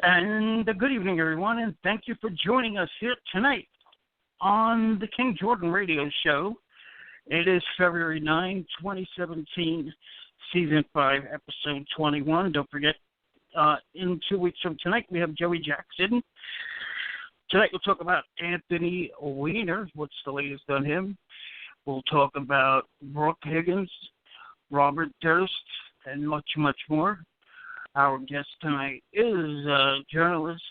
And good evening, everyone, and thank you for joining us here tonight on the King Jordan Radio Show. It is February 9, 2017, Season 5, Episode 21. Don't forget, in 2 weeks from tonight, we have Joey Jackson. Tonight we'll talk about Anthony Weiner, what's the latest on him. We'll talk about Brooke Higgins, Robert Durst, and much, much more. Our guest tonight is journalist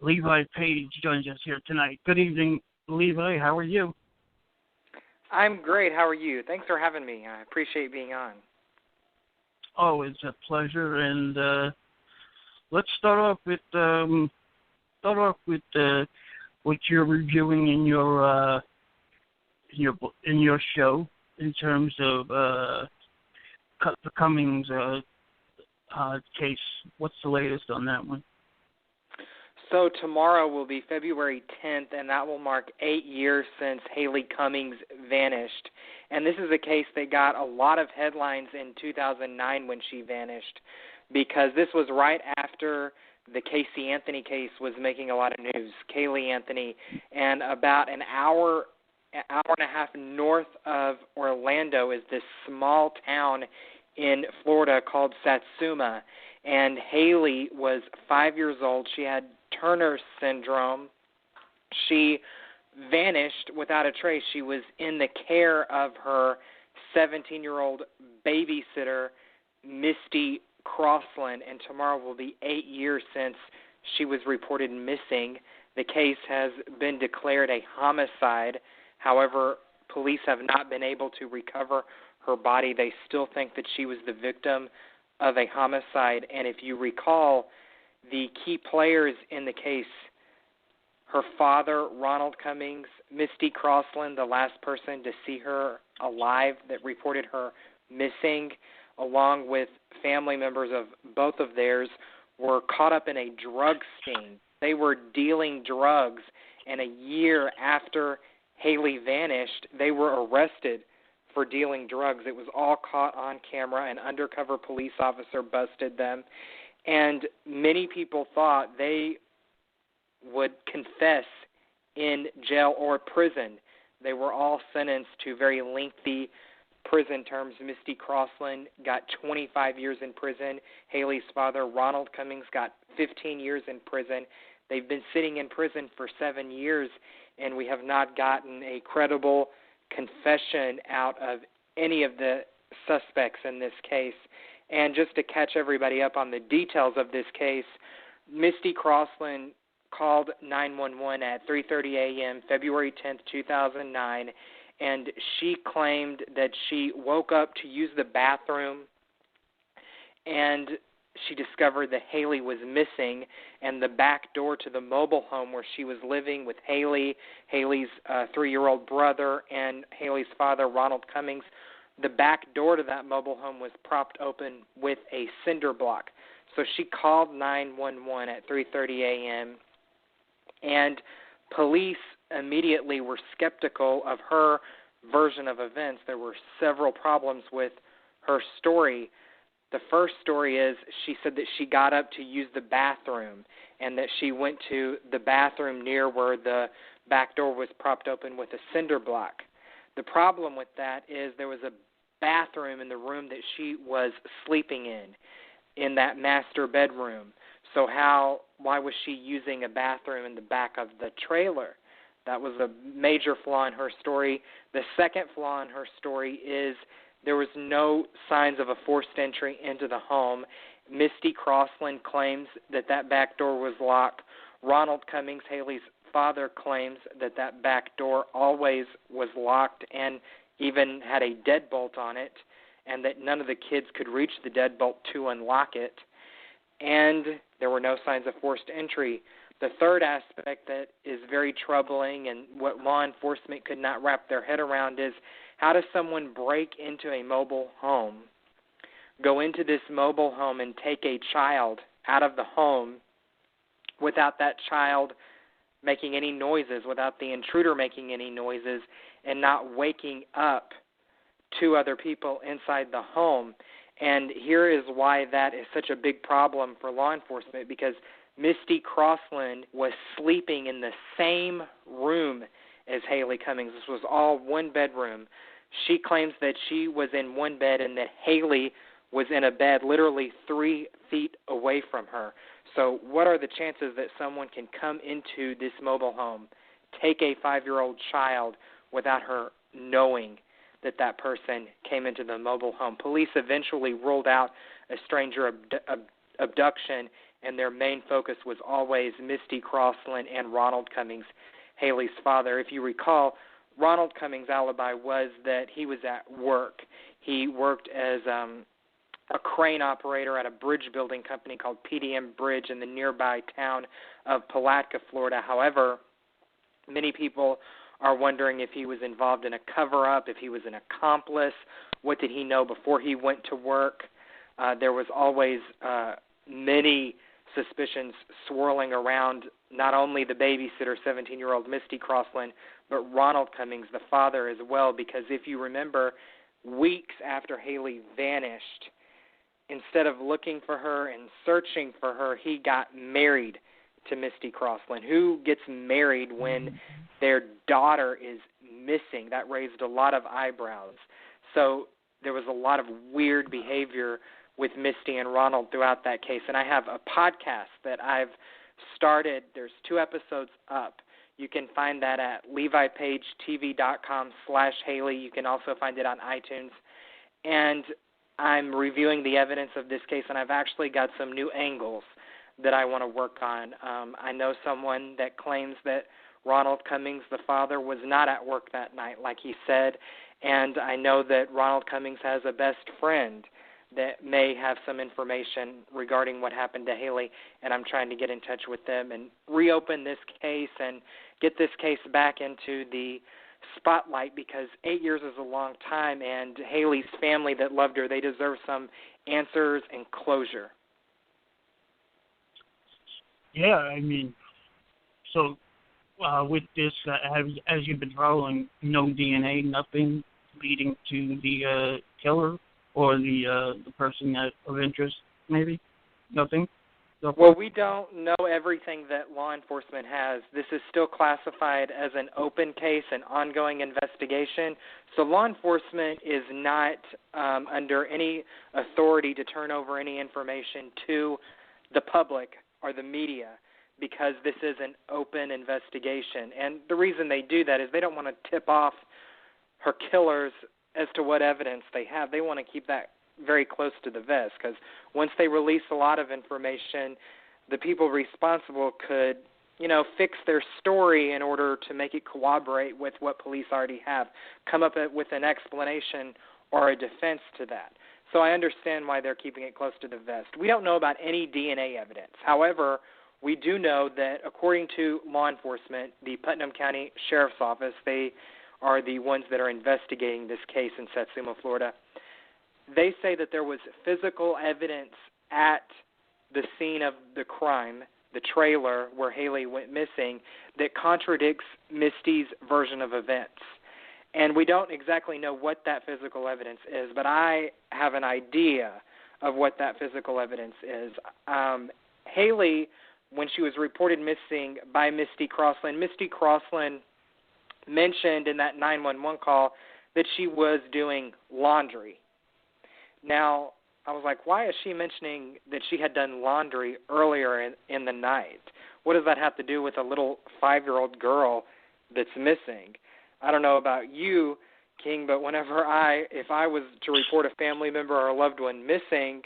Levi Page, joins us here tonight. Good evening, Levi. How are you? I'm great. How are you? Thanks for having me. I appreciate being on. Oh, it's a pleasure. And let's start off with what you're reviewing in your show in terms of the Cummings case. What's the latest on that one? So tomorrow will be February 10th, and that will mark 8 years since Haleigh Cummings vanished. And this is a case that got a lot of headlines in 2009 when she vanished, because this was right after the Casey Anthony case was making a lot of news. Caylee Anthony, and about an hour and a half north of Orlando is this small town in Florida called Satsuma, and Haleigh was 5 years old. She had Turner syndrome. She vanished without a trace. She was in the care of her 17-year-old babysitter, Misty Crossland, and tomorrow will be 8 years since she was reported missing. The case has been declared a homicide. However, police have not been able to recover her body. They still think that she was the victim of a homicide. And if you recall, the key players in the case, her father, Ronald Cummings, Misty Crossland, the last person to see her alive that reported her missing, along with family members of both of theirs, were caught up in a drug sting. They were dealing drugs, and a year after Haleigh vanished, they were arrested for dealing drugs. It was all caught on camera. An undercover police officer busted them, and many people thought they would confess in jail or prison. They were all sentenced to very lengthy prison terms. Misty Crossland got 25 years in prison. Haleigh's father, Ronald Cummings, got 15 years in prison. They've been sitting in prison for 7 years, and we have not gotten a credible confession out of any of the suspects in this case. And just to catch everybody up on the details of this case, Misty Crossland called 911 at 3:30 a.m., February 10th, 2009, and she claimed that she woke up to use the bathroom and she discovered that Haleigh was missing, and the back door to the mobile home where she was living with Haleigh, Haleigh's 3-year-old brother, and Haleigh's father, Ronald Cummings, the back door to that mobile home was propped open with a cinder block. So she called 911 at 3:30 a.m., and police immediately were skeptical of her version of events. There were several problems with her story. The first story is she said that she got up to use the bathroom and that she went to the bathroom near where the back door was propped open with a cinder block. The problem with that is there was a bathroom in the room that she was sleeping in that master bedroom. So why was she using a bathroom in the back of the trailer? That was a major flaw in her story. The second flaw in her story is there was no signs of a forced entry into the home. Misty Crossland claims that back door was locked. Ronald Cummings, Haleigh's father, claims that back door always was locked and even had a deadbolt on it, and that none of the kids could reach the deadbolt to unlock it. And there were no signs of forced entry. The third aspect that is very troubling and what law enforcement could not wrap their head around is, how does someone break into a mobile home, go into this mobile home and take a child out of the home without that child making any noises, without the intruder making any noises, and not waking up two other people inside the home? And here is why that is such a big problem for law enforcement, because Misty Crossland was sleeping in the same room as Haleigh Cummings. This was all one bedroom. She claims that she was in one bed and that Haleigh was in a bed literally 3 feet away from her. So what are the chances that someone can come into this mobile home, take a 5-year-old child without her knowing that that person came into the mobile home? Police eventually ruled out a stranger abduction, and their main focus was always Misty Crossland and Ronald Cummings, Haleigh's father. If you recall, Ronald Cummings' alibi was that he was at work. He worked as a crane operator at a bridge building company called PDM Bridge in the nearby town of Palatka, Florida. However, many people are wondering if he was involved in a cover-up, if he was an accomplice, what did he know before he went to work. There was always many suspicions swirling around not only the babysitter, 17-year-old Misty Crossland, but Ronald Cummings, the father, as well, because if you remember, weeks after Haleigh vanished, instead of looking for her and searching for her, he got married to Misty Crossland. Who gets married when their daughter is missing? That raised a lot of eyebrows. So there was a lot of weird behavior with Misty and Ronald throughout that case. And I have a podcast that I've started. There's 2 episodes up. You can find that at levipagetv.com/Haleigh. You can also find it on iTunes. And I'm reviewing the evidence of this case, and I've actually got some new angles that I want to work on. I know someone that claims that Ronald Cummings, the father, was not at work that night, like he said, and I know that Ronald Cummings has a best friend that may have some information regarding what happened to Haleigh, and I'm trying to get in touch with them and reopen this case and get this case back into the spotlight, because 8 years is a long time, and Haleigh's family that loved her, they deserve some answers and closure. Yeah, I mean, so with this, as you've been following, no DNA, nothing leading to the killer or the person of interest, maybe? Nothing? Well, we don't know everything that law enforcement has. This is still classified as an open case, an ongoing investigation. So law enforcement is not under any authority to turn over any information to the public or the media, because this is an open investigation. And the reason they do that is they don't want to tip off her killers as to what evidence they have. They want to keep that very close to the vest, because once they release a lot of information, the people responsible could, fix their story in order to make it corroborate with what police already have, come up with an explanation or a defense to that. So I understand why they're keeping it close to the vest. We don't know about any DNA evidence. However, we do know that according to law enforcement, the Putnam County Sheriff's Office, they are the ones that are investigating this case in Satsuma, Florida. They say that there was physical evidence at the scene of the crime, the trailer where Haleigh went missing, that contradicts Misty's version of events. And we don't exactly know what that physical evidence is, but I have an idea of what that physical evidence is. Haleigh, when she was reported missing by Misty Crossland mentioned in that 911 call that she was doing laundry. Now, I was like, why is she mentioning that she had done laundry earlier in the night? What does that have to do with a little 5-year-old girl that's missing? I don't know about you, King, but if I was to report a family member or a loved one missing,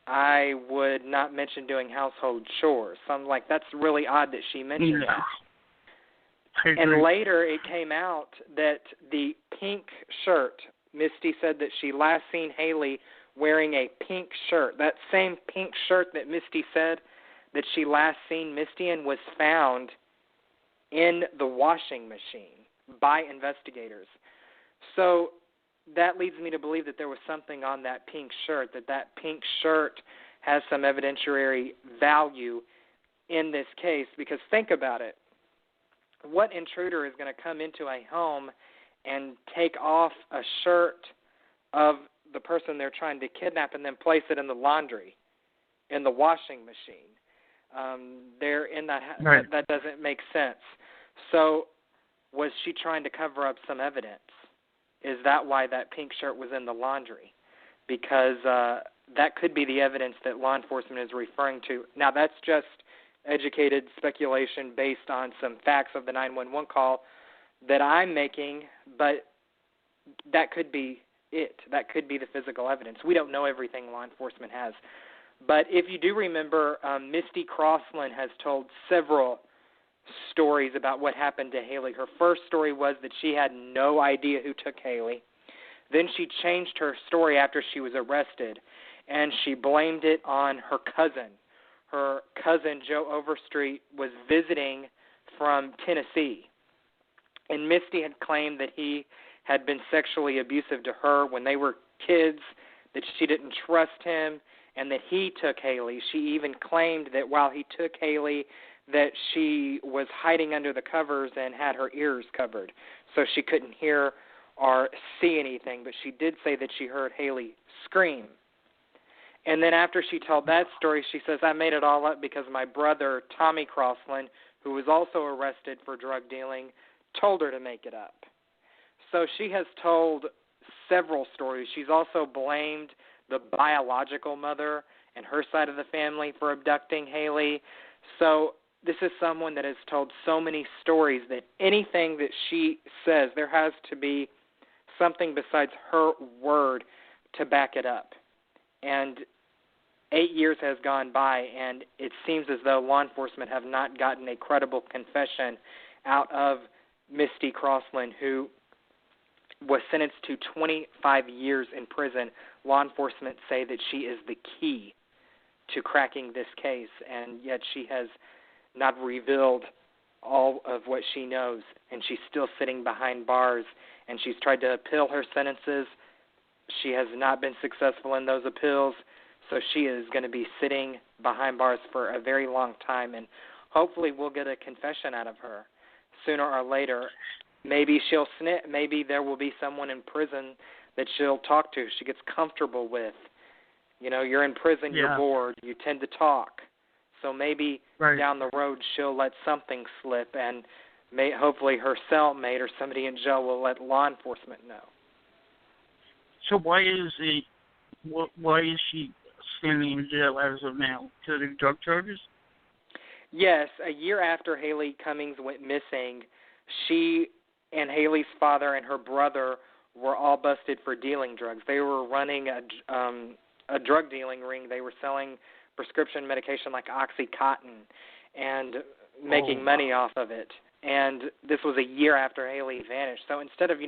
I would not mention doing household chores. So I'm like, that's really odd that she mentioned that. And later it came out that the pink shirt, Misty said that she last seen Haleigh wearing a pink shirt. That same pink shirt that Misty said that she last seen Misty in was found in the washing machine by investigators. So that leads me to believe that there was something on that pink shirt, that pink shirt has some evidentiary value in this case, because think about it. What intruder is going to come into a home and take off a shirt of the person they're trying to kidnap and then place it in the laundry, in the washing machine. They're in that. Right. That doesn't make sense. So, was she trying to cover up some evidence? Is that why that pink shirt was in the laundry? Because that could be the evidence that law enforcement is referring to. Now, that's just educated speculation based on some facts of the 911 call that I'm making, but that could be it. That could be the physical evidence. We don't know everything law enforcement has. But if you do remember, Misty Crossland has told several stories about what happened to Haleigh. Her first story was that she had no idea who took Haleigh. Then she changed her story after she was arrested, and she blamed it on her cousin. Her cousin, Joe Overstreet, was visiting from Tennessee, and Misty had claimed that he had been sexually abusive to her when they were kids, that she didn't trust him, and that he took Haleigh. She even claimed that while he took Haleigh, that she was hiding under the covers and had her ears covered, so she couldn't hear or see anything, but she did say that she heard Haleigh scream. And then after she told that story, she says, I made it all up because my brother, Tommy Crossland, who was also arrested for drug dealing, told her to make it up. So she has told several stories. She's also blamed the biological mother and her side of the family for abducting Haleigh. So this is someone that has told so many stories that anything that she says, there has to be something besides her word to back it up. And 8 years has gone by, and it seems as though law enforcement have not gotten a credible confession out of Misty Crossland, who was sentenced to 25 years in prison. Law enforcement say that she is the key to cracking this case, and yet she has not revealed all of what she knows, and she's still sitting behind bars, and she's tried to appeal her sentences. She has not been successful in those appeals, so she is going to be sitting behind bars for a very long time, and hopefully we'll get a confession out of her sooner or later. Maybe she'll snitch. Maybe there will be someone in prison that she'll talk to, she gets comfortable with. You know, you're in prison, You're bored, you tend to talk. So maybe down the road she'll let something slip, and hopefully her cellmate or somebody in jail will let law enforcement know. So why is she standing in jail as of now? Because of drug charges? Yes, a year after Haleigh Cummings went missing, she and Haleigh's father and her brother were all busted for dealing drugs. They were running a drug dealing ring. They were selling prescription medication like Oxycontin and making money off of it. And this was a year after Haleigh vanished. So instead of,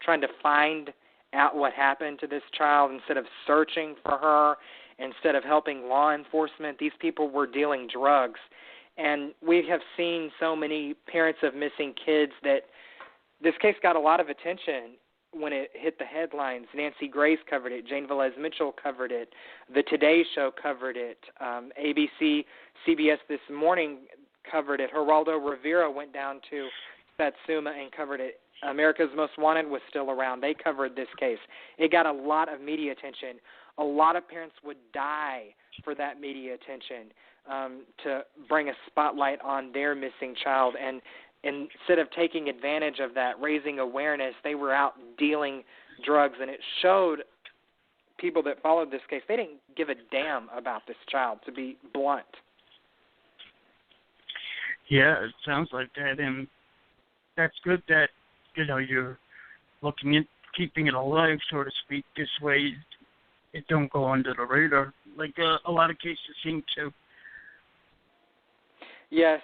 trying to find out what happened to this child, instead of searching for her, instead of helping law enforcement, these people were dealing drugs. And we have seen so many parents of missing kids that this case got a lot of attention when it hit the headlines. Nancy Grace covered it. Jane Velez Mitchell covered it. The Today Show covered it. ABC, CBS This Morning covered it. Geraldo Rivera went down to Satsuma and covered it. America's Most Wanted was still around. They covered this case. It got a lot of media attention. A lot of parents would die for that media attention to bring a spotlight on their missing child. And instead of taking advantage of that, raising awareness, they were out dealing drugs. And it showed people that followed this case, they didn't give a damn about this child, to be blunt. Yeah, it sounds like that. And that's good that, you're looking at keeping it alive, so to speak. This way it don't go under the radar like a lot of cases seem to. Yes,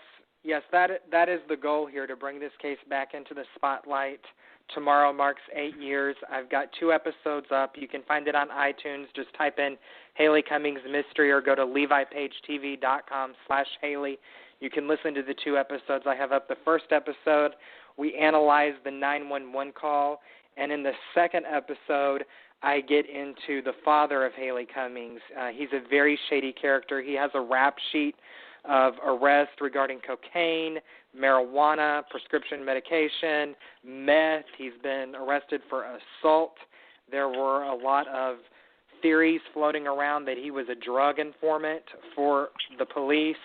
that is the goal here, to bring this case back into the spotlight. Tomorrow marks 8 years. I've got 2 episodes up. You can find it on iTunes. Just type in Haleigh Cummings Mystery or go to levipagetv.com/Haleigh. You can listen to the 2 episodes. I have up the first episode. We analyze the 911 call. And in the second episode, I get into the father of Haleigh Cummings. He's a very shady character. He has a rap sheet of arrest regarding cocaine, marijuana, prescription medication, meth. He's been arrested for assault There were a lot of theories floating around that he was a drug informant for the police.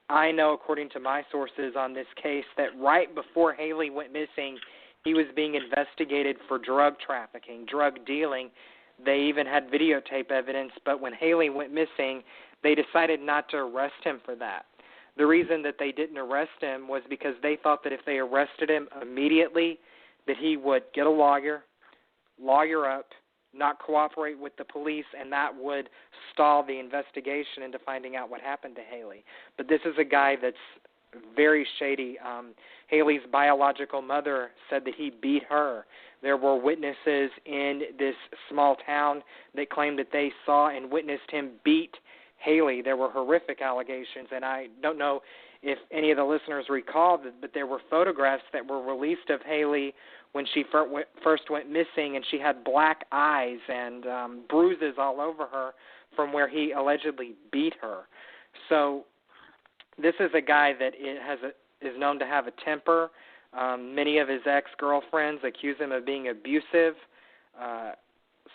I know, according to my sources on this case, that right before Haleigh went missing, he was being investigated for drug trafficking, drug dealing. They even had videotape evidence, but when Haleigh went missing, they decided not to arrest him for that. The reason that they didn't arrest him was because they thought that if they arrested him immediately, that he would get a lawyer up, not cooperate with the police, and that would stall the investigation into finding out what happened to Haleigh. But this is a guy that's very shady. Haleigh's biological mother said that he beat her. There were witnesses in this small town that claimed that they saw and witnessed him beat Haleigh. There were horrific allegations, and I don't know if any of the listeners recall, but there were photographs that were released of Haleigh when she first went missing, and she had black eyes and bruises all over her from where he allegedly beat her. So this is a guy that is known to have a temper. Many of his ex-girlfriends accuse him of being abusive.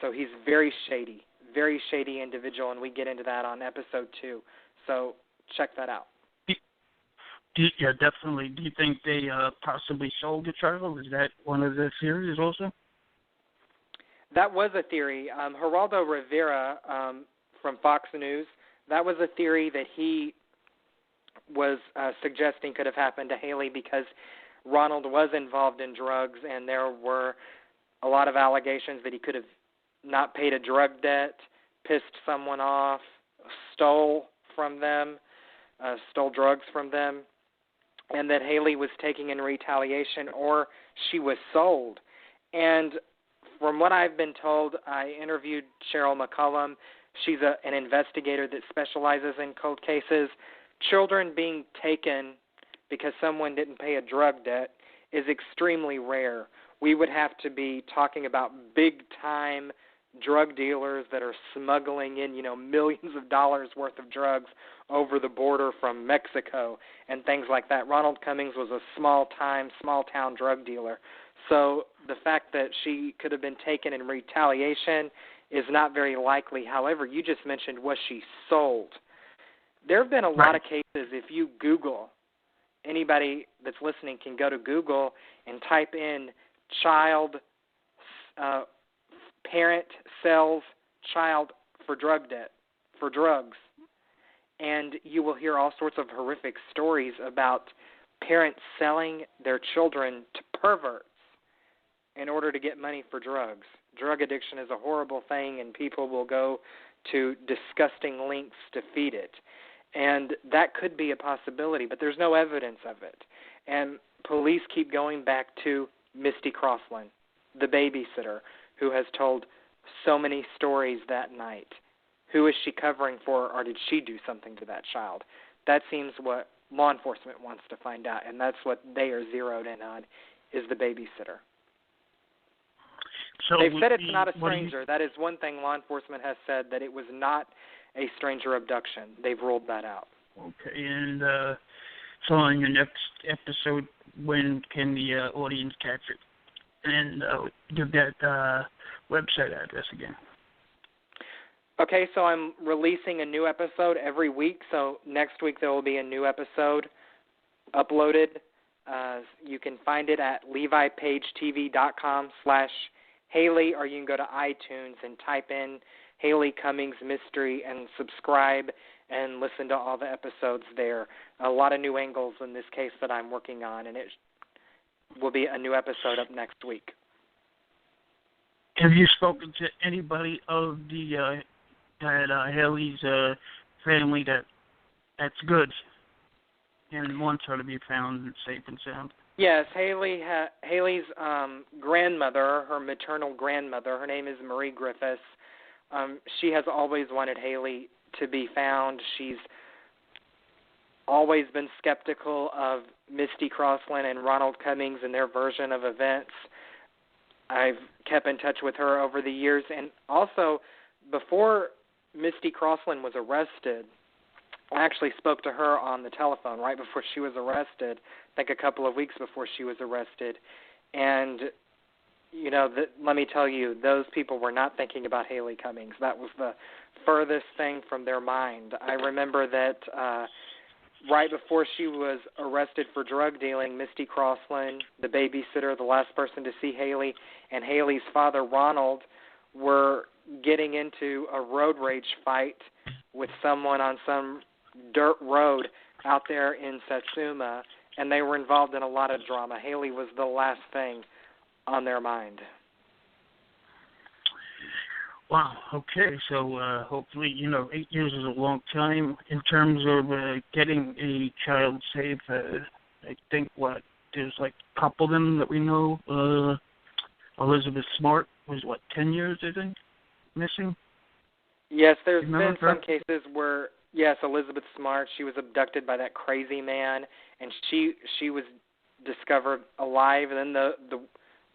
So he's very shady individual, and we get into that on episode 2. So check that out. Yeah, definitely. Do you think they possibly sold the child? Is that one of the theories also? That was a theory. Geraldo Rivera from Fox News, that was a theory that he was suggesting could have happened to Haleigh because Ronald was involved in drugs, and there were a lot of allegations that he could have not paid a drug debt, pissed someone off, stole drugs from them, and that Haleigh was taking in retaliation or she was sold. And from what I've been told, I interviewed Cheryl McCullum. She's an investigator that specializes in cold cases. Children being taken because someone didn't pay a drug debt is extremely rare. We would have to be talking about big-time drug dealers that are smuggling in, millions of dollars worth of drugs over the border from Mexico and things like that. Ronald Cummings was a small-town drug dealer. So the fact that she could have been taken in retaliation is not very likely. However, you just mentioned, was she sold? There have been a lot of cases. If you Google, anybody that's listening can go to Google and type in parent sells child for drugs, and you will hear all sorts of horrific stories about parents selling their children to perverts in order to get money for drugs. Drug addiction is a horrible thing, and people will go to disgusting lengths to feed it. And that could be a possibility, but there's no evidence of it. And police keep going back to Misty Crossland, the babysitter, who has told so many stories that night. Who is she covering for, or did she do something to that child? That seems what law enforcement wants to find out, and that's what they are zeroed in on, is the babysitter. So they've said it's not a stranger. That is one thing law enforcement has said, that it was not a stranger abduction. They've ruled that out. Okay, and so on your next episode, when can the audience catch it? And give that website address again. Okay, so I'm releasing a new episode every week. So next week there will be a new episode uploaded. You can find it at levipagetv.com/Haleigh, or you can go to iTunes and type in Haleigh Cummings Mystery and subscribe and listen to all the episodes there. A lot of new angles in this case that I'm working on, and it will be a new episode up next week. Have you spoken to anybody of the Haleigh's family that's good and wants her to be found safe and sound? Yes, Haleigh's grandmother, her maternal grandmother, her name is Marie Griffiths. She has always wanted Haleigh to be found. She's always been skeptical of Misty Crossland and Ronald Cummings and their version of events. I've kept in touch with her over the years, and also before Misty Crossland was arrested, I actually spoke to her on the telephone right before she was arrested, I think a couple of weeks before she was arrested, and let me tell you, those people were not thinking about Haleigh Cummings. That was the furthest thing from their mind. I remember that right before she was arrested for drug dealing, Misty Crossland, the babysitter, the last person to see Haleigh, and Haleigh's father, Ronald, were getting into a road rage fight with someone on some dirt road out there in Satsuma, and they were involved in a lot of drama. Haleigh was the last thing on their mind. Wow, okay, so hopefully, 8 years is a long time in terms of getting a child safe. I think, there's like a couple of them that we know. Elizabeth Smart was, 10 years, I think, missing? Yes, there's been some cases where, yes, Elizabeth Smart, she was abducted by that crazy man, and she was discovered alive. And then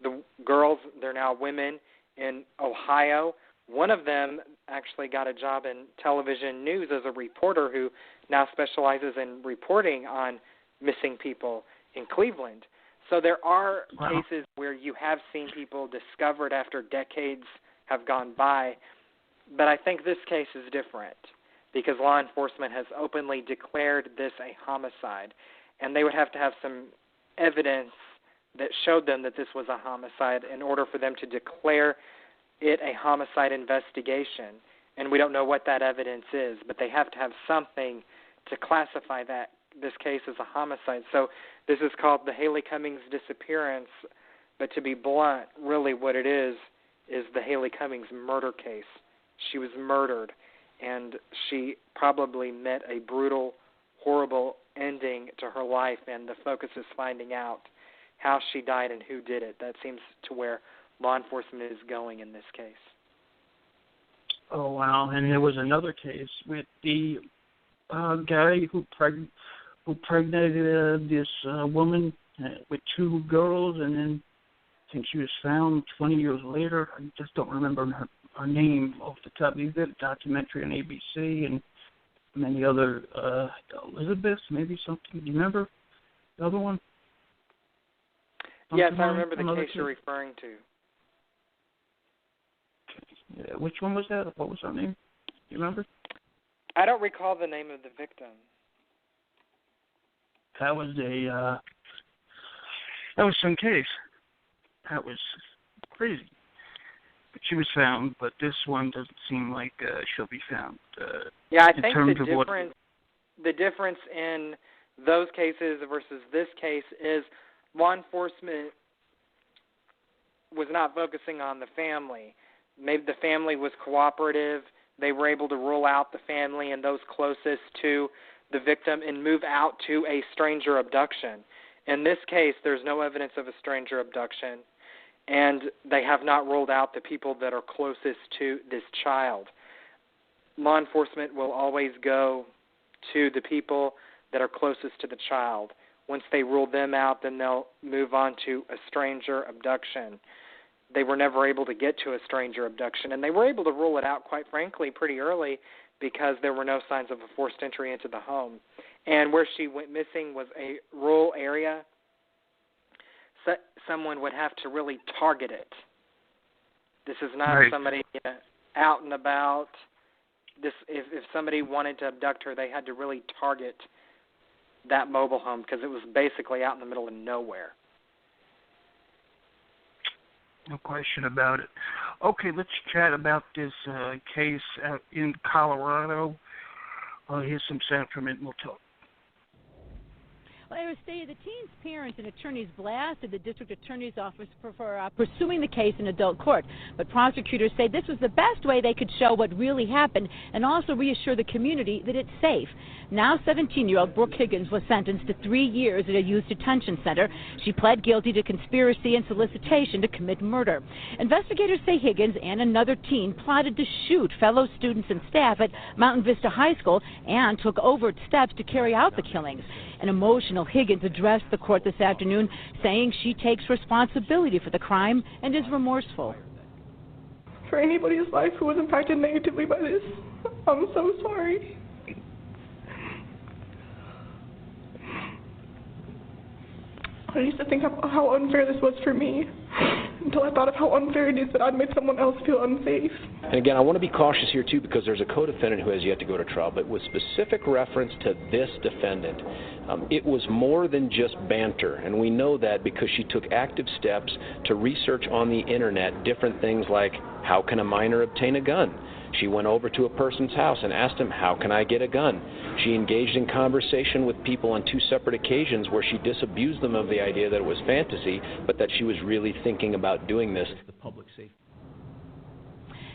the girls, they're now women in Ohio. One of them actually got a job in television news as a reporter who now specializes in reporting on missing people in Cleveland. So there are cases where you have seen people discovered after decades have gone by, but I think this case is different because law enforcement has openly declared this a homicide, and they would have to have some evidence that showed them that this was a homicide in order for them to declare it a homicide investigation. And we don't know what that evidence is, but they have to have something to classify this case as a homicide. So this is called the Haleigh Cummings disappearance, but to be blunt, really what it is the Haleigh Cummings murder case. She was murdered, and she probably met a brutal, horrible ending to her life, and the focus is finding out how she died and who did it. That seems to where law enforcement is going in this case. Oh, wow. And there was another case with the guy who impregnated this woman with two girls, and then I think she was found 20 years later. I just don't remember her name off the top. He did a documentary on ABC and many other, Elizabeth, maybe something. Do you remember the other one? Yes, I remember the case you're referring to. Yeah, which one was that? What was her name? Do you remember? I don't recall the name of the victim. That was some case. That was crazy. But she was found, but this one doesn't seem like she'll be found. Yeah, I think the difference in those cases versus this case is law enforcement was not focusing on the family. Maybe the family was cooperative. They were able to rule out the family and those closest to the victim and move out to a stranger abduction. In this case, there's no evidence of a stranger abduction, and they have not ruled out the people that are closest to this child. Law enforcement will always go to the people that are closest to the child. Once they rule them out, then they'll move on to a stranger abduction. They were never able to get to a stranger abduction, and they were able to rule it out, quite frankly, pretty early because there were no signs of a forced entry into the home. And where she went missing was a rural area. So someone would have to really target it. This is not somebody out and about. If somebody wanted to abduct her, they had to really target that mobile home because it was basically out in the middle of nowhere. No question about it. Okay, let's chat about this case out in Colorado. Here's some sound from it and we'll talk. Well, the teen's parents and attorneys blasted the district attorney's office for pursuing the case in adult court. But prosecutors say this was the best way they could show what really happened and also reassure the community that it's safe. Now 17-year-old Brooke Higgins was sentenced to 3 years at a youth detention center. She pled guilty to conspiracy and solicitation to commit murder. Investigators say Higgins and another teen plotted to shoot fellow students and staff at Mountain Vista High School and took overt steps to carry out the killings. An emotional Higgins addressed the court this afternoon, saying she takes responsibility for the crime and is remorseful. For anybody's life who was impacted negatively by this, I'm so sorry. I used to think how unfair this was for me until I thought of how unfair it is that I'd made someone else feel unsafe. And again, I want to be cautious here, too, because there's a co-defendant who has yet to go to trial, but with specific reference to this defendant, it was more than just banter, and we know that because she took active steps to research on the Internet different things like, how can a minor obtain a gun? She went over to a person's house and asked him, how can I get a gun? She engaged in conversation with people on 2 separate occasions where she disabused them of the idea that it was fantasy, but that she was really thinking about doing this. The public safety.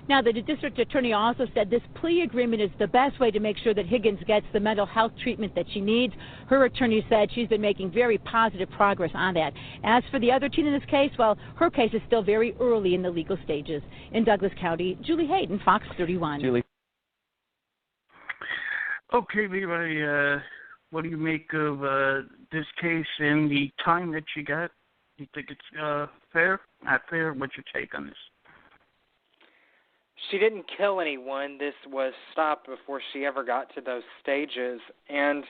Now, the district attorney also said this plea agreement is the best way to make sure that Higgins gets the mental health treatment that she needs. Her attorney said she's been making very positive progress on that. As for the other teen in this case, well, her case is still very early in the legal stages. In Douglas County, Julie Hayden, Fox 31. Julie. Okay, Levi, what do you make of this case and the time that she got? Do you think it's fair? Not fair? What's your take on this? She didn't kill anyone. This was stopped before she ever got to those stages. And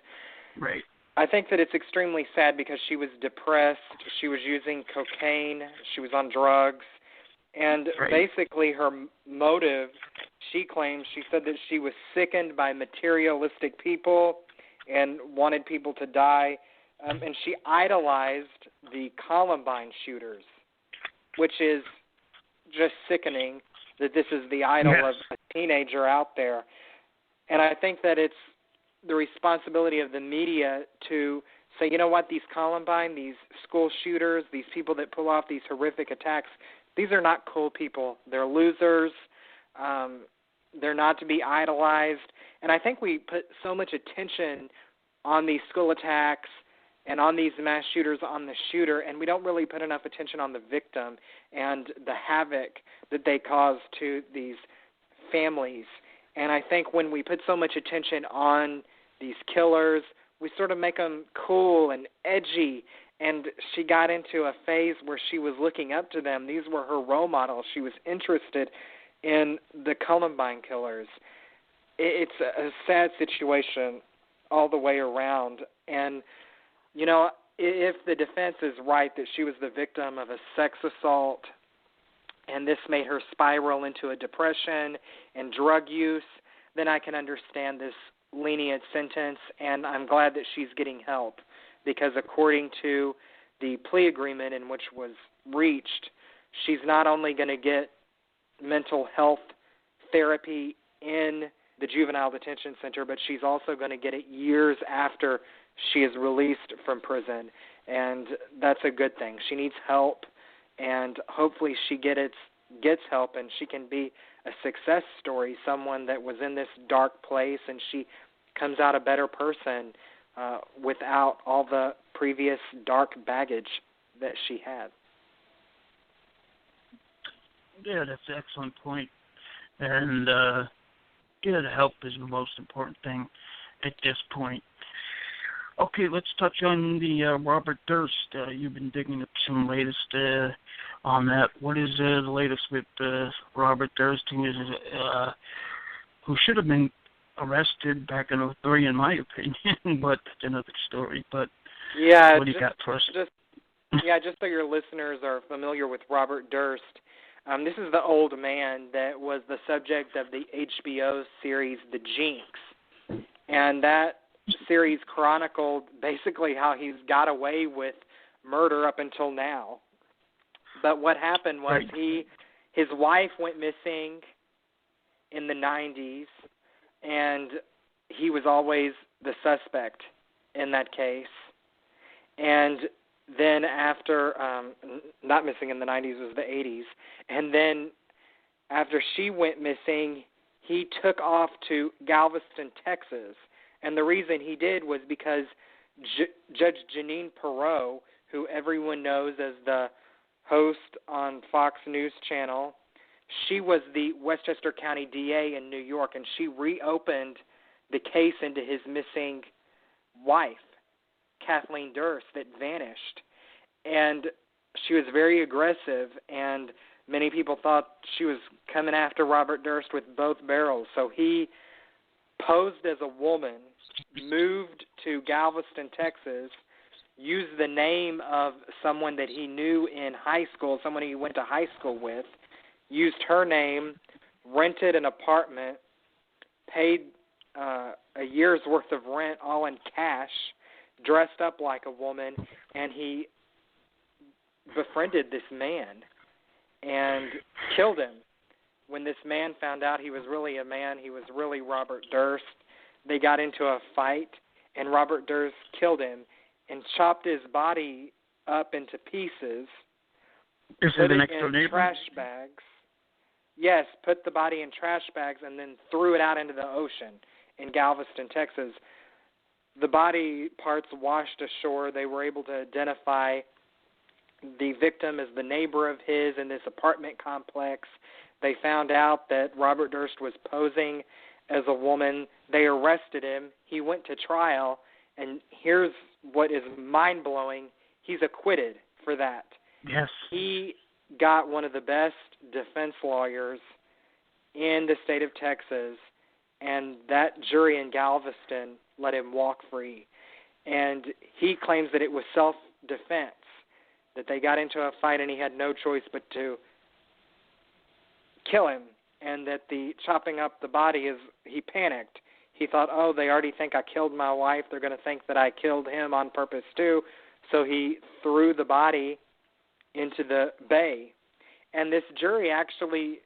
right. I think that it's extremely sad because she was depressed. She was using cocaine. She was on drugs. And basically her motive, she claims, she said that she was sickened by materialistic people and wanted people to die. And she idolized the Columbine shooters, which is just sickening that this is the idol of a teenager out there. And I think that it's the responsibility of the media to say, you know what, these Columbine, these school shooters, these people that pull off these horrific attacks, these are not cool people. They're losers. They're not to be idolized. And I think we put so much attention on these school attacks and on these mass shooters, on the shooter, and we don't really put enough attention on the victim and the havoc that they cause to these families. And I think when we put so much attention on these killers, we sort of make them cool and edgy, and she got into a phase where she was looking up to them. These were her role models. She was interested in the Columbine killers. It's a sad situation all the way around, and you know, if the defense is right that she was the victim of a sex assault and this made her spiral into a depression and drug use, then I can understand this lenient sentence, and I'm glad that she's getting help because according to the plea agreement in which was reached, she's not only going to get mental health therapy in the juvenile detention center, but she's also going to get it years after she is released from prison, and that's a good thing. She needs help, and hopefully she gets help, and she can be a success story, someone that was in this dark place, and she comes out a better person without all the previous dark baggage that she had. Yeah, that's an excellent point. And help is the most important thing at this point. Okay, let's touch on the Robert Durst. You've been digging up some latest on that. What is the latest with Robert Durst, who should have been arrested back in 2003, in my opinion, but that's another story. But what do you got for us? Just so your listeners are familiar with Robert Durst, this is the old man that was the subject of the HBO series The Jinx, and that series chronicled basically how he's got away with murder up until now. But what happened was his wife went missing in the 90s, and he was always the suspect in that case. And then after, not missing in the 90s, it was the 80s, and then after she went missing, he took off to Galveston, Texas. And the reason he did was because Judge Jeanine Pirro, who everyone knows as the host on Fox News Channel, she was the Westchester County DA in New York, and she reopened the case into his missing wife, Kathleen Durst, that vanished. And she was very aggressive, and many people thought she was coming after Robert Durst with both barrels. So he posed as a woman, moved to Galveston, Texas, used the name of someone that he knew in high school, someone he went to high school with, used her name, rented an apartment, paid a year's worth of rent all in cash, dressed up like a woman, and he befriended this man and killed him. When this man found out he was really a man, he was really Robert Durst, they got into a fight, and Robert Durst killed him and chopped his body up into pieces, put it in trash bags. Yes, put the body in trash bags and then threw it out into the ocean in Galveston, Texas. The body parts washed ashore. They were able to identify the victim as the neighbor of his in this apartment complex. They found out that Robert Durst was posing as a woman. They arrested him. He went to trial, and here's what is mind-blowing. He's acquitted for that. Yes. He got one of the best defense lawyers in the state of Texas, and that jury in Galveston let him walk free. And he claims that it was self-defense, that they got into a fight and he had no choice but to kill him, and that the chopping up the body is, he panicked. He thought, oh, they already think I killed my wife. They're going to think that I killed him on purpose too. So he threw the body into the bay. And this jury actually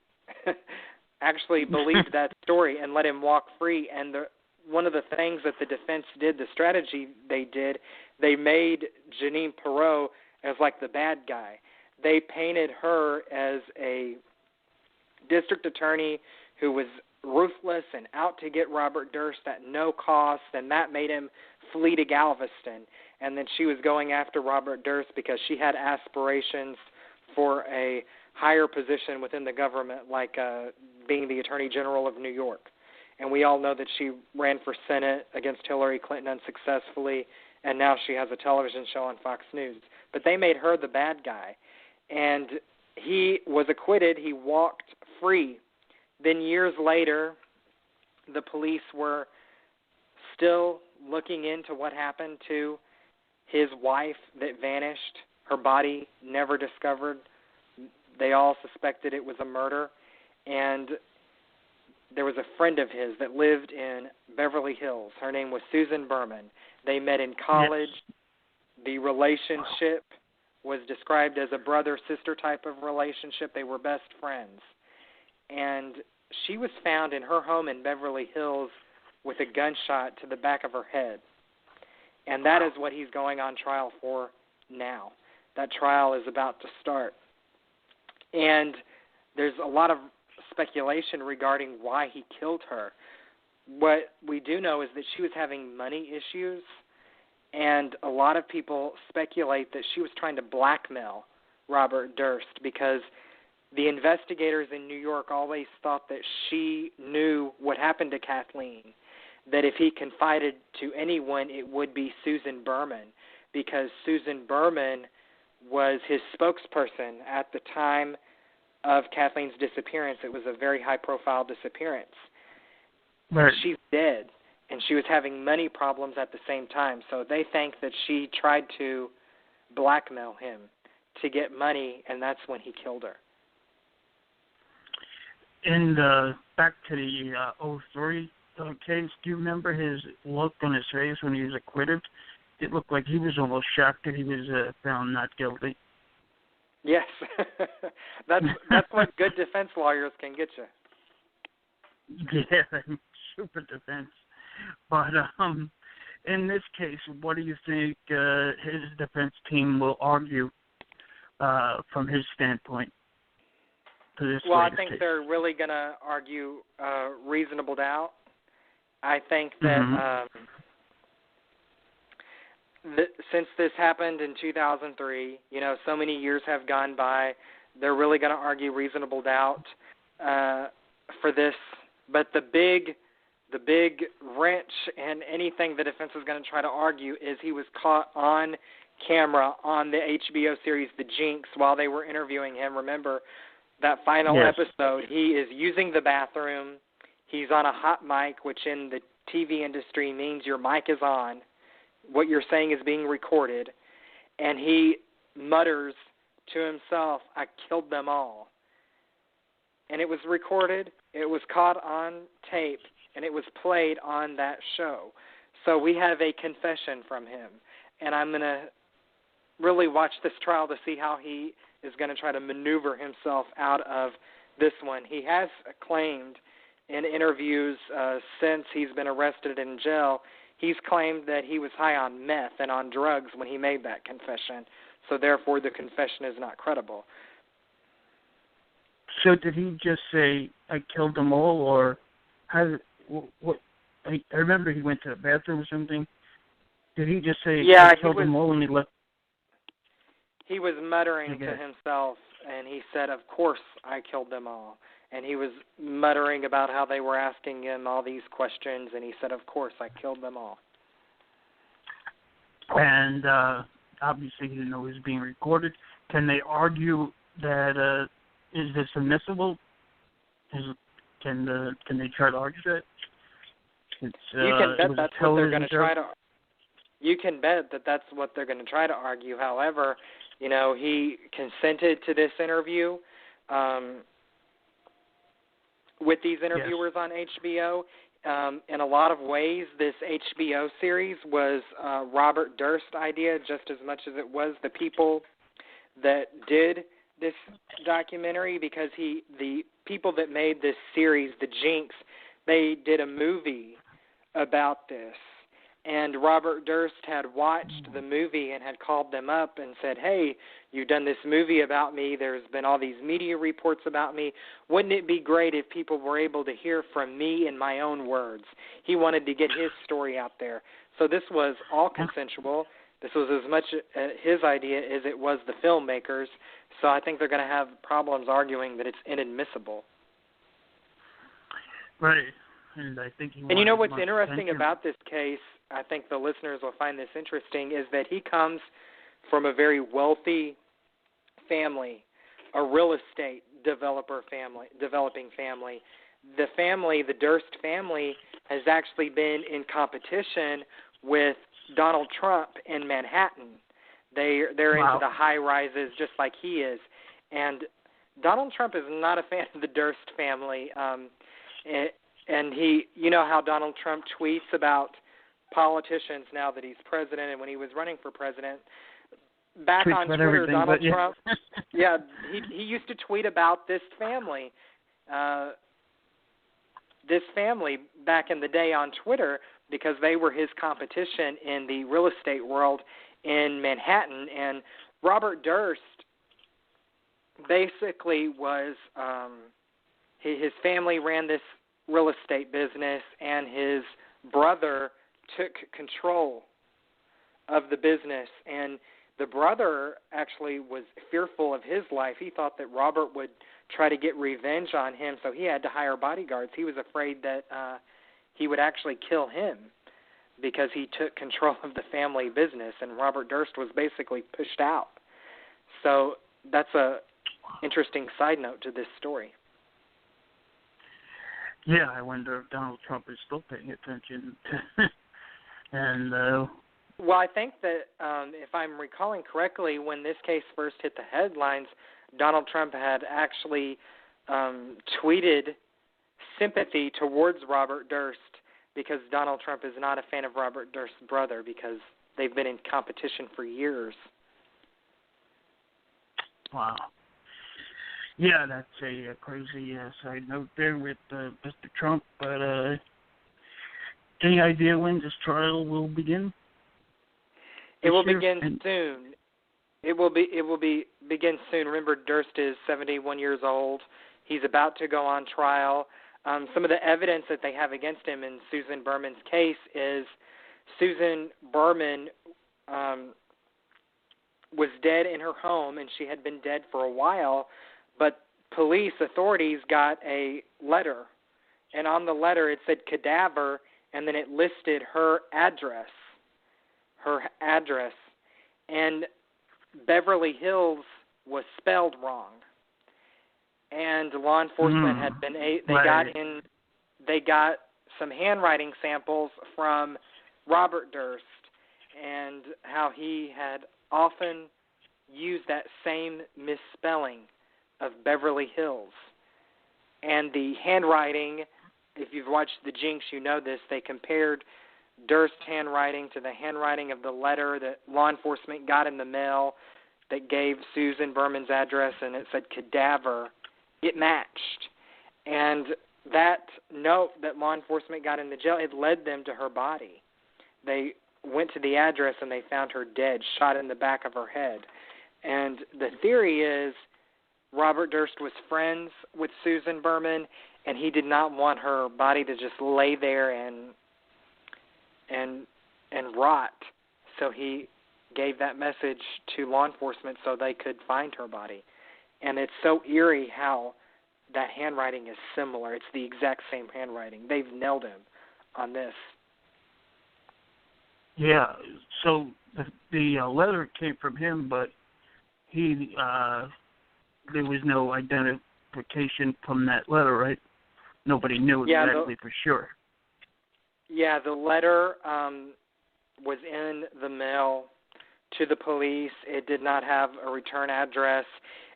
believed that story and let him walk free. And one of the things that the defense did, the strategy they did, they made Jeanine Pirro as like the bad guy. They painted her as a district attorney who was ruthless and out to get Robert Durst at no cost, and that made him flee to Galveston. And then she was going after Robert Durst because she had aspirations for a higher position within the government, like being the Attorney General of New York. And we all know that she ran for Senate against Hillary Clinton unsuccessfully, and now she has a television show on Fox News. But they made her the bad guy. And he was acquitted. He walked free. Then years later, the police were still looking into what happened to his wife that vanished. Her body never discovered. They all suspected it was a murder. And there was a friend of his that lived in Beverly Hills. Her name was Susan Berman. They met in college. Yes. The relationship was described as a brother-sister type of relationship. They were best friends. And she was found in her home in Beverly Hills with a gunshot to the back of her head. And that is what he's going on trial for now. That trial is about to start. And there's a lot of speculation regarding why he killed her. What we do know is that she was having money issues, and a lot of people speculate that she was trying to blackmail Robert Durst because the investigators in New York always thought that she knew what happened to Kathleen, that if he confided to anyone, it would be Susan Berman, because Susan Berman was his spokesperson at the time of Kathleen's disappearance. It was a very high-profile disappearance. Right. She's dead, and she was having money problems at the same time, so they think that she tried to blackmail him to get money, and that's when he killed her. And back to the 03 case, do you remember his look on his face when he was acquitted? It looked like he was almost shocked that he was found not guilty. Yes. that's what good defense lawyers can get you. Yeah, super defense. But in this case, what do you think his defense team will argue from his standpoint? Well, I think they're really going to argue reasonable doubt. I think that since this happened in 2003, so many years have gone by, they're really going to argue reasonable doubt for this. But the big wrench in anything the defense is going to try to argue is he was caught on camera on the HBO series The Jinx while they were interviewing him. Remember that final episode? He is using the bathroom. He's on a hot mic, which in the TV industry means your mic is on. What you're saying is being recorded. and he mutters to himself, "I killed them all." And it was recorded, it was caught on tape, and it was played on that show. So we have a confession from him. And I'm going to really watch this trial to see how he is going to try to maneuver himself out of this one. He has claimed in interviews since he's been arrested in jail, he's claimed that he was high on meth and on drugs when he made that confession. So therefore the confession is not credible. So did he just say, "I killed them all," or what? I remember he went to the bathroom or something. Did he just say, "I killed them all," and he left? He was muttering to himself, and he said, "Of course I killed them all." And he was muttering about how they were asking him all these questions, and he said, "Of course I killed them all." And obviously he didn't know it was being recorded. Can they argue that is this admissible? Can they try to argue that? You can bet that's what they're going to try to. You can bet that that's what they're going to try to argue. However, he consented to this interview with these interviewers on HBO. In a lot of ways, this HBO series was Robert Durst's idea just as much as it was the people that did this documentary, because the people that made this series, the Jinx, they did a movie about this. And Robert Durst had watched the movie and had called them up and said, "Hey, you've done this movie about me. There's been all these media reports about me. Wouldn't it be great if people were able to hear from me in my own words?" He wanted to get his story out there. So this was all consensual. This was as much his idea as it was the filmmakers. So I think they're going to have problems arguing that it's inadmissible. Right. And I think you know what's interesting about this case, I think the listeners will find this interesting, is that he comes from a very wealthy family, a real estate developing family. The family, the Durst family, has actually been in competition with Donald Trump in Manhattan. They're into the high rises just like he is. And Donald Trump is not a fan of the Durst family. And he, you know how Donald Trump tweets about politicians now that he's president, and when he was running for president, back on Twitter, Donald Trump, he used to tweet about this family back in the day on Twitter, because they were his competition in the real estate world in Manhattan. And Robert Durst basically was, his family ran this real estate business, and his brother took control of the business. And the brother actually was fearful of his life. He thought that Robert would try to get revenge on him, so he had to hire bodyguards. He was afraid that he would actually kill him because he took control of the family business, and Robert Durst was basically pushed out. So that's a interesting side note to this story. Yeah, I wonder if Donald Trump is still paying attention. And well, I think that if I'm recalling correctly, when this case first hit the headlines, Donald Trump had actually tweeted sympathy towards Robert Durst, because Donald Trump is not a fan of Robert Durst's brother, because they've been in competition for years. Wow. Yeah, that's a crazy side note there with Mr. Trump. But any idea when this trial will begin? It will begin soon. It will begin soon. Remember, Durst is 71 years old. He's about to go on trial. Some of the evidence that they have against him in Susan Berman's case is Susan Berman was dead in her home, and she had been dead for a while, but police authorities got a letter, and on the letter it said cadaver, and then it listed her address, and Beverly Hills was spelled wrong. And law enforcement had been they got some handwriting samples from Robert Durst, and how he had often used that same misspelling of Beverly Hills. And the handwriting, if you've watched The Jinx, you know this, they compared Durst's handwriting to the handwriting of the letter that law enforcement got in the mail that gave Susan Berman's address, and it said cadaver. It matched. And that note that law enforcement got in the jail, it led them to her body. They went to the address and they found her dead, shot in the back of her head. And the theory is Robert Durst was friends with Susan Berman, and he did not want her body to just lay there and rot. So he gave that message to law enforcement so they could find her body. And it's so eerie how that handwriting is similar. It's the exact same handwriting. They've nailed him on this. Yeah, so the letter came from him, but he there was no identification from that letter, right? Nobody knew exactly for sure. Yeah, the letter was in the mail to the police. It did not have a return address.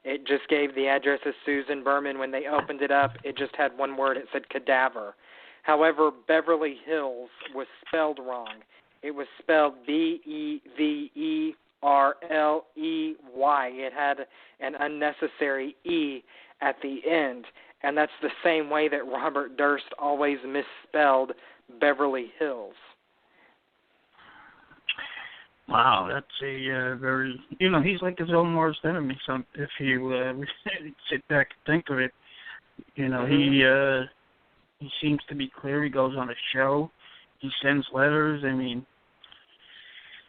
It just gave the address of Susan Berman. When they opened it up, it just had one word. It said cadaver. However, Beverly Hills was spelled wrong. It was spelled Beverley. It had an unnecessary E at the end. And that's the same way that Robert Durst always misspelled Beverly Hills. Wow, that's a very, he's like his own worst enemy. So if you sit back and think of it, he seems to be clear. He goes on a show. He sends letters. I mean,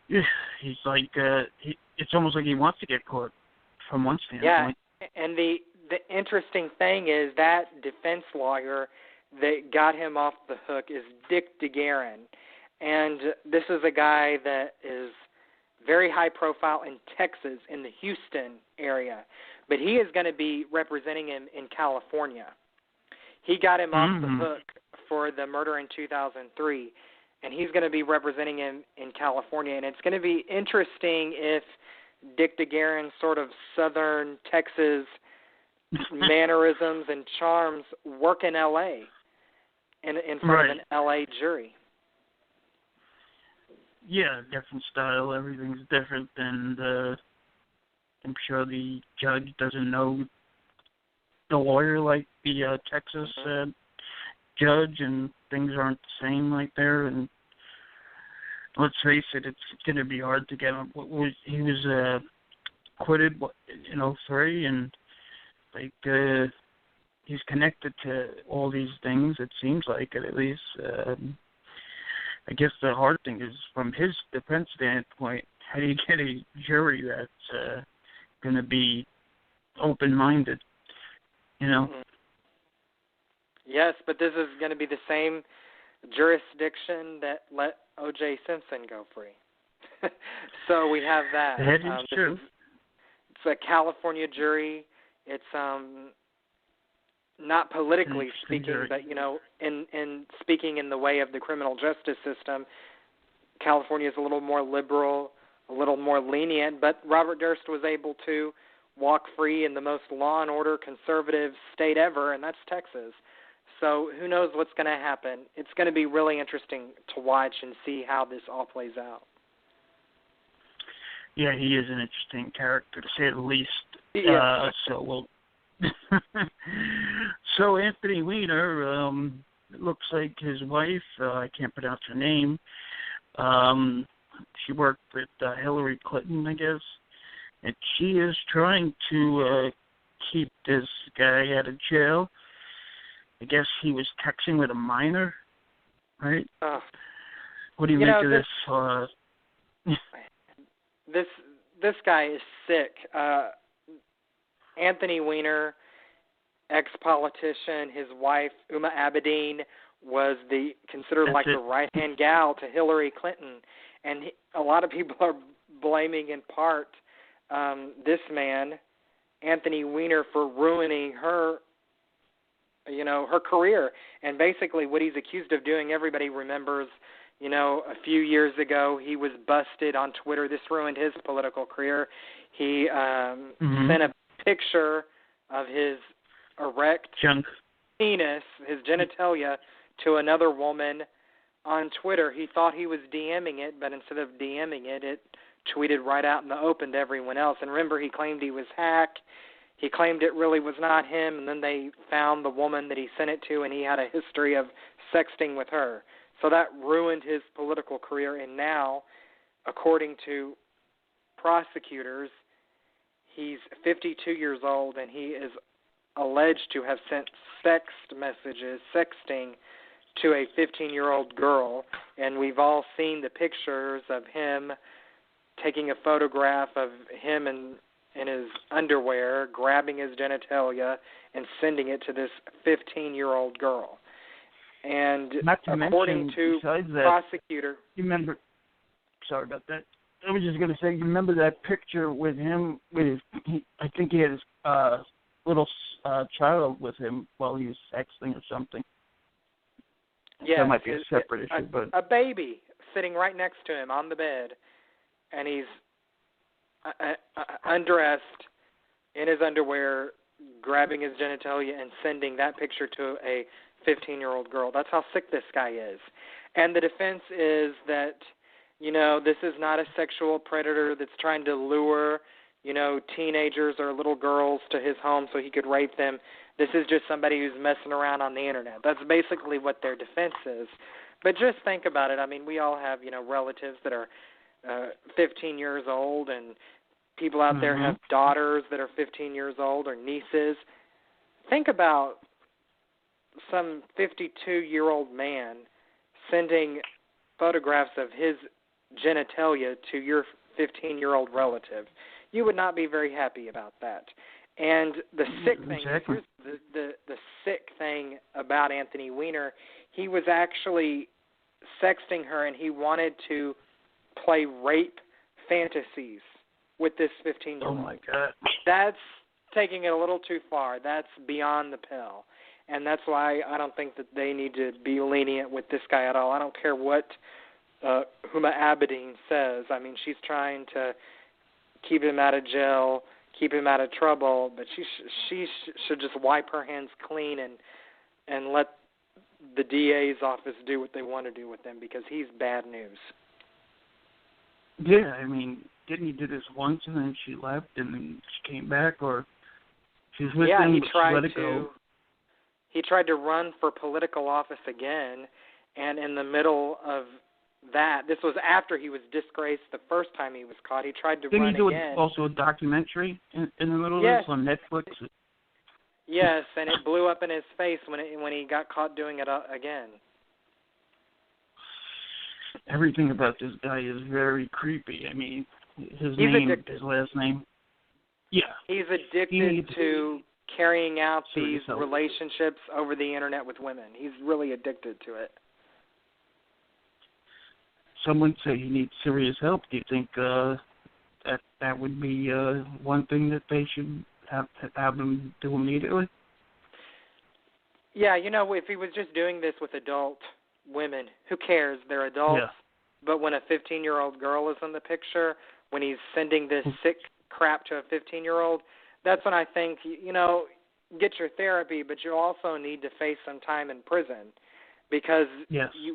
he's like, it's almost like he wants to get caught from one standpoint. Yeah, and the interesting thing is that defense lawyer that got him off the hook is Dick DeGuerin. And this is a guy that is very high profile in Texas, in the Houston area. But he is going to be representing him in California. He got him off the hook for the murder in 2003, and he's going to be representing him in California. And it's going to be interesting if Dick DeGuerin's sort of southern Texas mannerisms and charms work in L.A. in front of an L.A. jury. Yeah, different style. Everything's different, and I'm sure the judge doesn't know the lawyer like the Texas judge, and things aren't the same right there. And let's face it, it's going to be hard to get him. He was acquitted in 2003, and he's connected to all these things. It seems like it, at least. I guess the hard thing is, from his defense standpoint, how do you get a jury that's going to be open-minded, Yes, but this is going to be the same jurisdiction that let O.J. Simpson go free. So we have that. That is true. It's a California jury. It's not politically speaking, but, in speaking in the way of the criminal justice system, California is a little more liberal, a little more lenient, but Robert Durst was able to walk free in the most law and order conservative state ever, and that's Texas. So who knows what's going to happen. It's going to be really interesting to watch and see how this all plays out. Yeah, he is an interesting character, to say the least. Yeah. So Anthony Weiner, it looks like his wife, I can't pronounce her name, she worked with Hillary Clinton, I guess, and she is trying to keep this guy out of jail. I guess he was texting with a minor, right? What do you make of this? This guy is sick. Anthony Weiner, ex-politician, his wife, Uma Abedin, was considered the right-hand gal to Hillary Clinton. And a lot of people are blaming, in part, this man, Anthony Weiner, for ruining her, her career. And basically what he's accused of doing, everybody remembers A few years ago, he was busted on Twitter. This ruined his political career. He sent a picture of his erect penis, his genitalia, to another woman on Twitter. He thought he was DMing it, but instead of DMing it, it tweeted right out in the open to everyone else. And remember, he claimed he was hacked. He claimed it really was not him, and then they found the woman that he sent it to, and he had a history of sexting with her. So that ruined his political career, and now, according to prosecutors, he's 52 years old, and he is alleged to have sent sexting, to a 15-year-old girl. And we've all seen the pictures of him taking a photograph of him in his underwear, grabbing his genitalia, and sending it to this 15-year-old girl. And according to prosecutor... Sorry about that. I was just going to say, you remember that picture with him, I think he had his little child with him while he was sexting or something. Yeah, that might be a separate issue. But a baby sitting right next to him on the bed, and he's undressed in his underwear, grabbing his genitalia and sending that picture to a 15-year-old girl. That's how sick this guy is. And the defense is that, this is not a sexual predator that's trying to lure, teenagers or little girls to his home so he could rape them. This is just somebody who's messing around on the internet. That's basically what their defense is. But just think about it. I mean, we all have, relatives that are 15 years old, and people out there have daughters that are 15 years old or nieces. Think about some 52-year-old man sending photographs of his genitalia to your 15-year-old relative. You would not be very happy about that. And the sick thing, exactly. the sick thing about Anthony Weiner, he was actually sexting her, and he wanted to play rape fantasies with this 15-year-old. Oh, my God. That's taking it a little too far. That's beyond the pale. And that's why I don't think that they need to be lenient with this guy at all. I don't care what Huma Abedin says. I mean, she's trying to keep him out of jail, keep him out of trouble, but she should just wipe her hands clean and let the DA's office do what they want to do with him, because he's bad news. Yeah, I mean, didn't he do this once and then she left and then she came back, or she's with him, he let it go? He tried to run for political office again, and in the middle of that, this was after he was disgraced the first time he was caught. He tried to run again. Didn't he do also a documentary in the middle of this on Netflix? Yes, and it blew up in his face when he got caught doing it again. Everything about this guy is very creepy. I mean, his last name. Yeah. He's addicted to carrying out these relationships over the internet with women. He's really addicted to it. Some would say he needs serious help. Do you think that would be one thing that they should have him do immediately? Yeah, if he was just doing this with adult women, who cares? They're adults. Yeah. But when a 15-year-old girl is in the picture, when he's sending this sick crap to a 15-year-old, that's when I think, get your therapy, but you also need to face some time in prison, because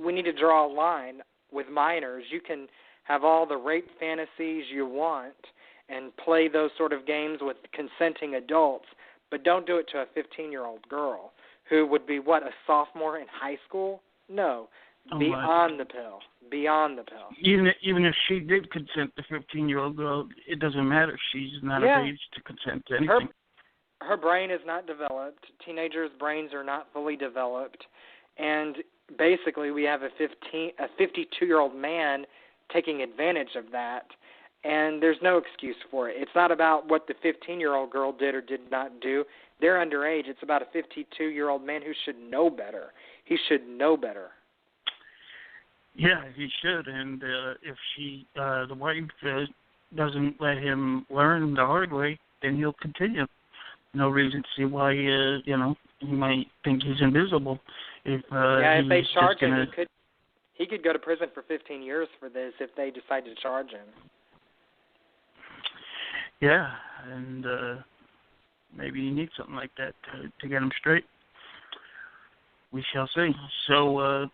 we need to draw a line with minors. You can have all the rape fantasies you want and play those sort of games with consenting adults, but don't do it to a 15-year-old girl who would be, a sophomore in high school? No. Beyond the pill. Beyond the pill. Even if she did consent, the 15-year-old girl, it doesn't matter. She's not of age to consent to anything. Her brain is not developed. Teenagers' brains are not fully developed. And basically we have a 52-year-old man taking advantage of that, and there's no excuse for it. It's not about what the 15-year-old girl did or did not do. They're underage. It's about a 52-year-old man who should know better. He should know better. Yeah, he should. And if the wife doesn't let him learn the hard way, then he'll continue. No reason to see why he might think he's invisible. If they charge him, he could go to prison for 15 years for this if they decide to charge him. Yeah, and maybe he needs something like that to get him straight. We shall see. So,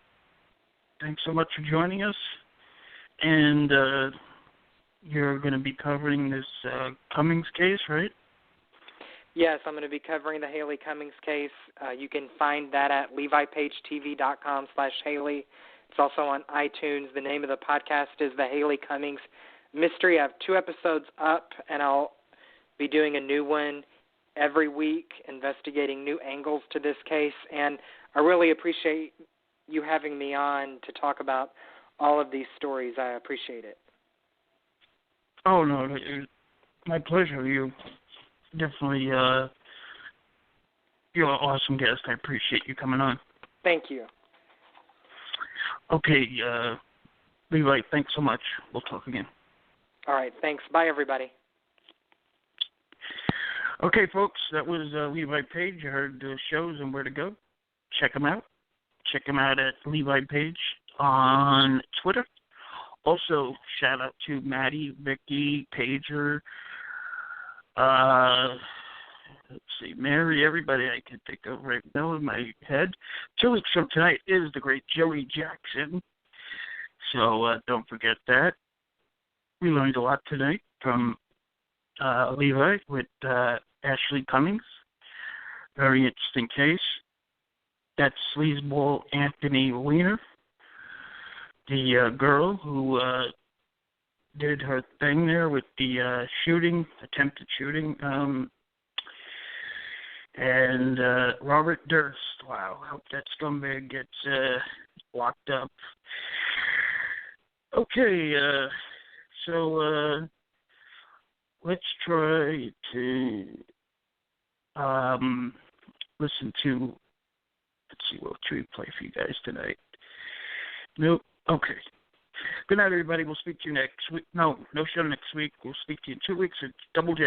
thanks so much for joining us. And you're going to be covering this Cummings case, right? Yes, I'm going to be covering the Haleigh Cummings case. You can find that at levipagetv.com/Haleigh. It's also on iTunes. The name of the podcast is The Haleigh Cummings Mystery. I have 2 episodes up, and I'll be doing a new one every week, investigating new angles to this case. And I really appreciate you having me on to talk about all of these stories. I appreciate it. Oh, no, my pleasure. You definitely, you're an awesome guest. I appreciate you coming on. Thank you. Okay, Levi, thanks so much. We'll talk again. All right, thanks. Bye, everybody. Okay, folks, that was Levi Page. You heard the shows and where to go. Check them out. Check them out at Levi Page on Twitter. Also, shout out to Maddie, Vicky, Pager, let's see, Mary, everybody I can think of right now in my head. 2 weeks from tonight is the great Joey Jackson. So don't forget that. We learned a lot tonight from Levi with Ashley Cummings. Very interesting case. That's sleazeball Anthony Weiner, the girl who did her thing there with the attempted shooting, and Robert Durst. Wow, I hope that scumbag gets locked up. Okay, so let's try to listen to, let's see, what should we play for you guys tonight? Nope. Okay. Good night, everybody. We'll speak to you next week. No show next week. We'll speak to you in 2 weeks at Double J.